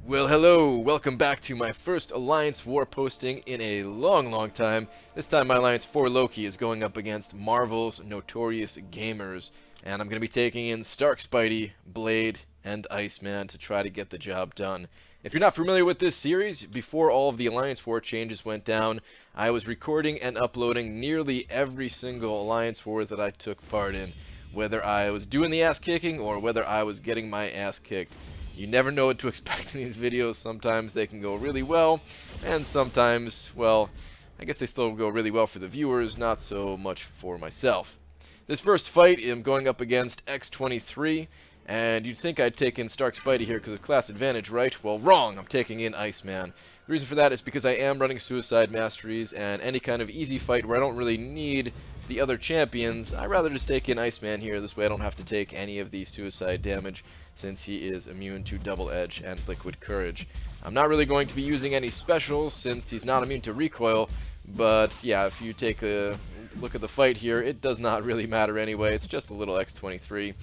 Well, hello! Welcome back to my first Alliance War posting in a long time. This time my Alliance 4 Loki is going up against Marvel's Notorious Gamers, and I'm going to be taking in Stark Spidey, Blade, and Iceman to try to get the job done. If you're not familiar with this series, before all of the Alliance War changes went down, I was recording and uploading nearly every single Alliance War that I took part in, whether I was doing the ass kicking or whether I was getting my ass kicked. You never know what to expect in these videos. Sometimes they can go really well, and sometimes, well, I guess they still go really well for the viewers, not so much for myself. This first fight, I'm going up against X-23, and you'd think I'd take in Stark Spidey here because of class advantage, right? Well, wrong! I'm taking in Iceman. The reason for that is because I am running Suicide Masteries, and any kind of easy fight where I don't really need the other champions, I'd rather just take in Iceman here. This way I don't have to take any of the suicide damage, since he is immune to Double Edge and Liquid Courage. I'm not really going to be using any specials, since he's not immune to recoil, but yeah, if you take a look at the fight here, it does not really matter anyway. It's just a little X-23.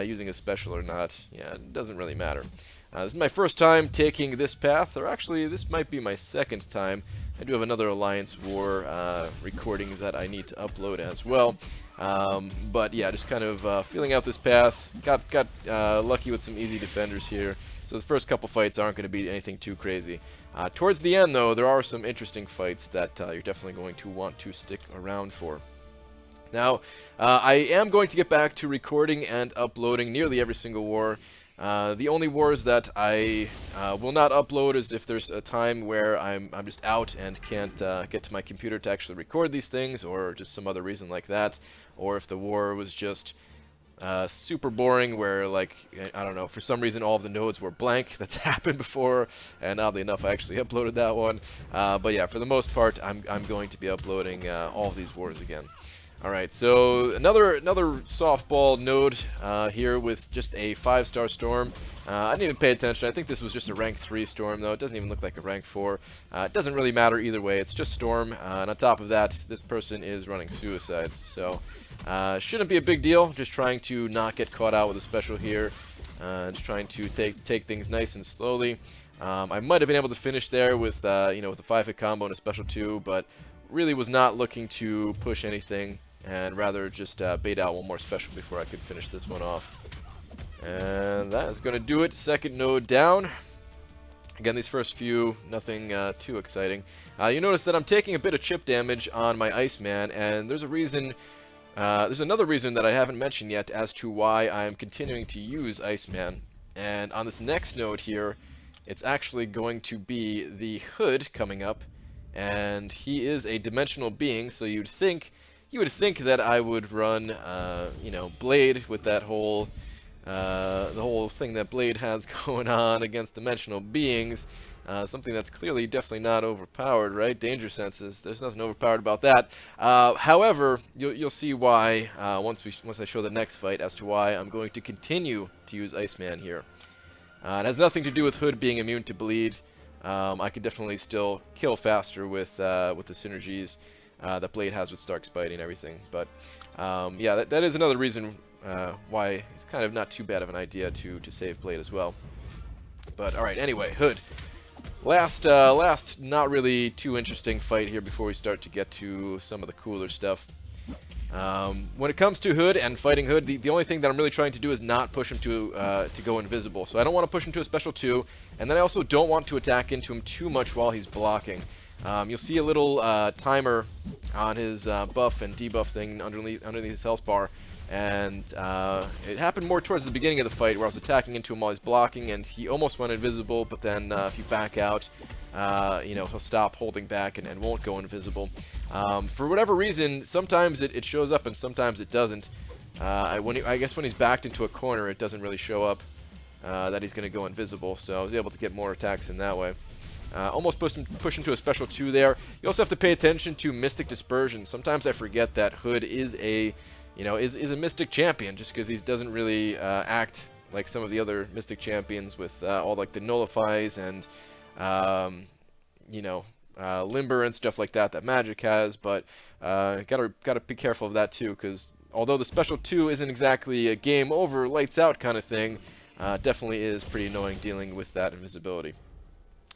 Using a special or not, yeah, it doesn't really matter. This is my first time taking this path, or actually, this might be my second time. I do have another Alliance War recording that I need to upload as well. But yeah, just kind of feeling out this path. Got lucky with some easy defenders here. So the first couple fights aren't going to be anything too crazy. Towards the end, though, there are some interesting fights that you're definitely going to want to stick around for. Now, I am going to get back to recording and uploading nearly every single war. The only wars that I will not upload is if there's a time where I'm just out and can't get to my computer to actually record these things, or just some other reason like that, or if the war was just super boring where, like, I don't know, for some reason all of the nodes were blank. That's happened before, and oddly enough I actually uploaded that one. But yeah, for the most part I'm going to be uploading all of these wars again. Alright, so another softball node here with just a 5-star storm. I didn't even pay attention. I think this was just a rank 3 storm, though. It doesn't even look like a rank 4. It doesn't really matter either way. It's just storm. And on top of that, this person is running suicides. So shouldn't be a big deal. Just trying to not get caught out with a special here. Just trying to take things nice and slowly. I might have been able to finish there with with a 5-hit combo and a special 2, but really was not looking to push anything, and rather just bait out one more special before I could finish this one off. And that is going to do it. Second node down. Again, these first few, nothing too exciting. You notice that I'm taking a bit of chip damage on my Iceman, and there's a reason. There's another reason that I haven't mentioned yet as to why I'm continuing to use Iceman. And on this next node here, it's actually going to be the Hood coming up, and he is a dimensional being, so you would think that I would run, Blade with that whole, the whole thing that Blade has going on against dimensional beings. Something that's clearly definitely not overpowered, right? Danger senses. There's nothing overpowered about that. However, you'll see why once I show the next fight as to why I'm going to continue to use Iceman here. It has nothing to do with Hood being immune to bleed. I could definitely still kill faster with the synergies that Blade has with Stark Spidey and everything. But yeah, that is another reason why it's kind of not too bad of an idea to save Blade as well. But alright, anyway, Hood. Last not really too interesting fight here before we start to get to some of the cooler stuff. When it comes to Hood and fighting Hood, the only thing that I'm really trying to do is not push him to go invisible. So I don't want to push him to a special 2, and then I also don't want to attack into him too much while he's blocking. You'll see a little timer on his buff and debuff thing underneath his health bar, and it happened more towards the beginning of the fight where I was attacking into him while he's blocking, and he almost went invisible, but then if you back out, he'll stop holding back and won't go invisible. For whatever reason, sometimes it shows up and sometimes it doesn't. I guess when he's backed into a corner, it doesn't really show up that he's going to go invisible, so I was able to get more attacks in that way. Almost push him to a special 2 there. You also have to pay attention to Mystic Dispersion. Sometimes I forget that Hood is a Mystic champion, just because he doesn't really act like some of the other Mystic champions with all like the nullifies and limber and stuff like that Magic has. But gotta be careful of that too, because although the special 2 isn't exactly a game over, lights out kind of thing, definitely is pretty annoying dealing with that invisibility.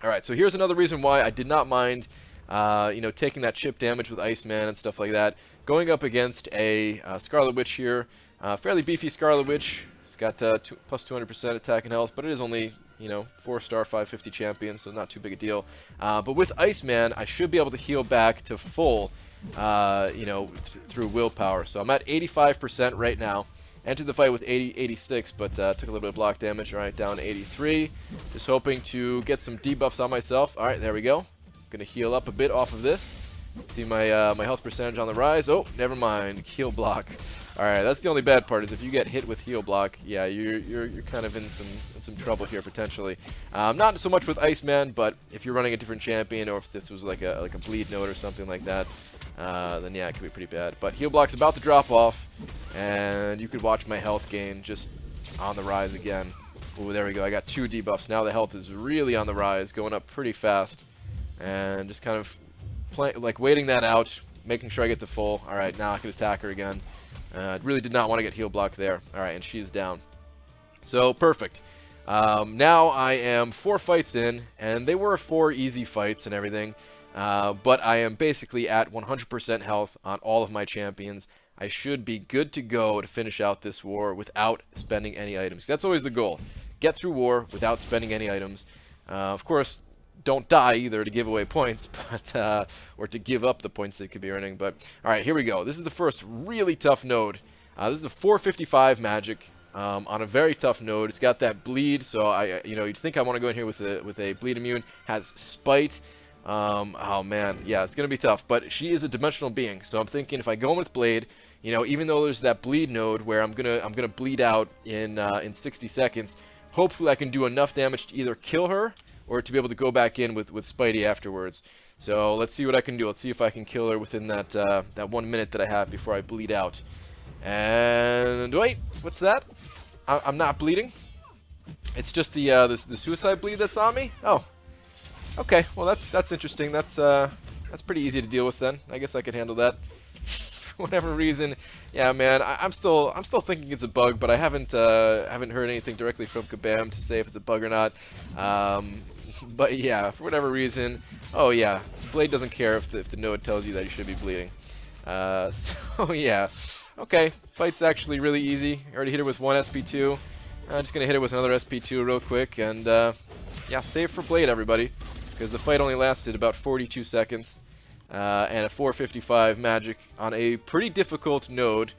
Alright, so here's another reason why I did not mind taking that chip damage with Iceman and stuff like that. Going up against a Scarlet Witch here, fairly beefy Scarlet Witch. It's got plus 200% attack and health, but it is only 4-star 550 champion, so not too big a deal. But with Iceman, I should be able to heal back to full, through willpower. So I'm at 85% right now. Entered the fight with 86, but took a little bit of block damage. All right, down to 83. Just hoping to get some debuffs on myself. All right, there we go. Gonna heal up a bit off of this. See my my health percentage on the rise. Oh, never mind. Heal block. All right, that's the only bad part, is if you get hit with heal block, yeah, you're kind of in some trouble here potentially. Not so much with Iceman, but if you're running a different champion, or if this was like a bleed node or something like that, then yeah, it could be pretty bad. But heal block's about to drop off, and you could watch my health gain just on the rise again. Ooh, there we go. I got 2 debuffs. Now the health is really on the rise, going up pretty fast, and just kind of waiting that out, making sure I get to full. All right, now I can attack her again. Really did not want to get heal block there. All right, and she's down. So perfect. Now I am 4 fights in, and they were 4 easy fights and everything. But I am basically at 100% health on all of my champions. I should be good to go to finish out this war without spending any items. That's always the goal. Get through war without spending any items. Of course, don't die either to give away points, but or to give up the points they could be earning. But all right, here we go. This is the first really tough node. This is a 455 magic on a very tough node. It's got that bleed, so you'd think I want to go in here with a bleed immune. Has spite. Oh man, yeah, it's gonna be tough. But she is a dimensional being, so I'm thinking if I go in with blade, even though there's that bleed node where I'm gonna bleed out in 60 seconds, hopefully I can do enough damage to either kill her or to be able to go back in with Spidey afterwards. So let's see what I can do. Let's see if I can kill her within that 1 minute that I have before I bleed out. And wait, what's that? I'm not bleeding. It's just the suicide bleed that's on me. Oh, okay. Well, that's interesting. That's pretty easy to deal with then. I guess I could handle that. For whatever reason, yeah, man. I'm still thinking it's a bug, but I haven't heard anything directly from Kabam to say if it's a bug or not. But yeah, for whatever reason, oh yeah, Blade doesn't care if the node tells you that you should be bleeding. So yeah, okay, fight's actually really easy. I already hit her with 1 SP2. I'm just gonna hit her with another SP2 real quick, and yeah, save for Blade, everybody, because the fight only lasted about 42 seconds, and a 455 magic on a pretty difficult node.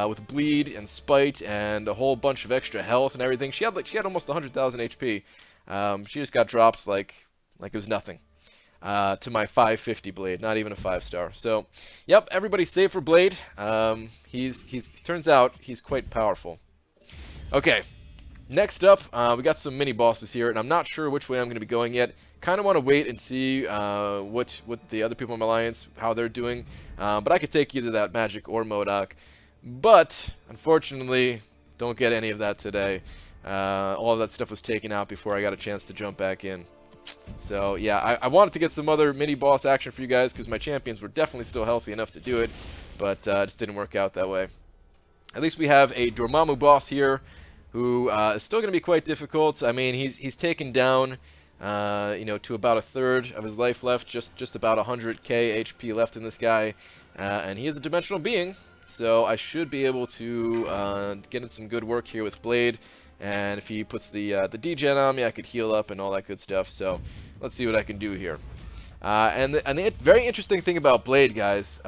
With bleed and spite and a whole bunch of extra health and everything. She had almost 100,000 HP. She just got dropped like it was nothing to my 550 Blade, not even a 5-star. So, yep, everybody save for Blade. Turns out he's quite powerful. Okay, next up, we got some mini bosses here, and I'm not sure which way I'm going to be going yet. Kind of want to wait and see what the other people in my alliance, how they're doing. But I could take either that Magic or MODOK. But, unfortunately, don't get any of that today. All of that stuff was taken out before I got a chance to jump back in. So, yeah, I wanted to get some other mini-boss action for you guys, because my champions were definitely still healthy enough to do it, but it just didn't work out that way. At least we have a Dormammu Boss here, who is still going to be quite difficult. I mean, he's taken down, to about a third of his life left, just about 100k HP left in this guy, and he is a dimensional being. So I should be able to get in some good work here with Blade, and if he puts the degen on me, I could heal up and all that good stuff. So let's see what I can do here. And the very interesting thing about Blade, guys,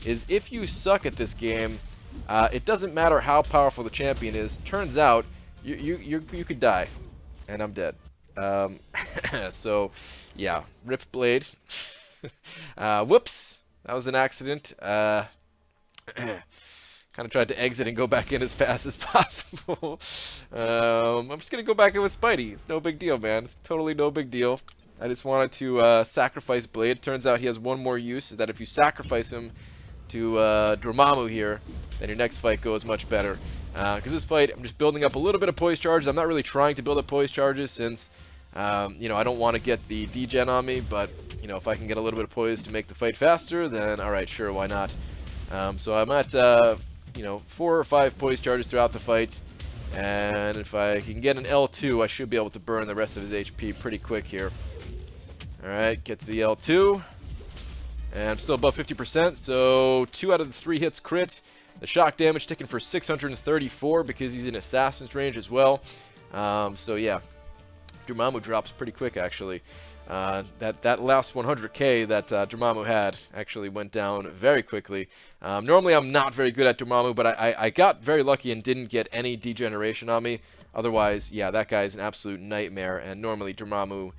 is if you suck at this game, it doesn't matter how powerful the champion is. Turns out you could die, and I'm dead. So yeah, rip Blade. Whoops, that was an accident. Kind of tried to exit and go back in as fast as possible. I'm just going to go back in with Spidey. It's no big deal, man. It's totally no big deal. I just wanted to sacrifice Blade. Turns out he has one more use, is that if you sacrifice him to Dormammu here, then your next fight goes much better. Because this fight, I'm just building up a little bit of poise charges. I'm not really trying to build up poise charges since, I don't want to get the degen on me. But, if I can get a little bit of poise to make the fight faster, then alright, sure, why not? So I'm at, 4 or 5 poise charges throughout the fight, And if I can get an L2, I should be able to burn the rest of his HP pretty quick here. Alright, get to the L2. And I'm still above 50%, so 2 out of the 3 hits crit. The shock damage taken for 634 because he's in Assassin's range as well. So yeah, Dormammu drops pretty quick actually. That last 100k that Dormammu had actually went down very quickly. Normally I'm not very good at Dormammu, but I got very lucky and didn't get any degeneration on me. Otherwise, yeah, that guy is an absolute nightmare, and normally Dormammu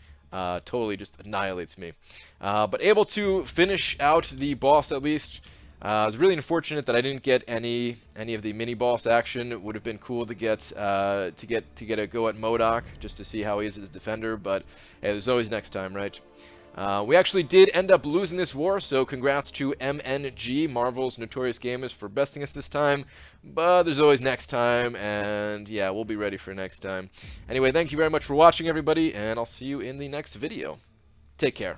totally just annihilates me. But able to finish out the boss at least. I was really unfortunate that I didn't get any of the mini boss action. It would have been cool to get a go at MODOK just to see how he is as defender, but hey, there's always next time, right? We actually did end up losing this war, so congrats to MNG, Marvel's Notorious Gamers, for besting us this time, but there's always next time, and yeah, we'll be ready for next time. Anyway, thank you very much for watching, everybody, and I'll see you in the next video. Take care.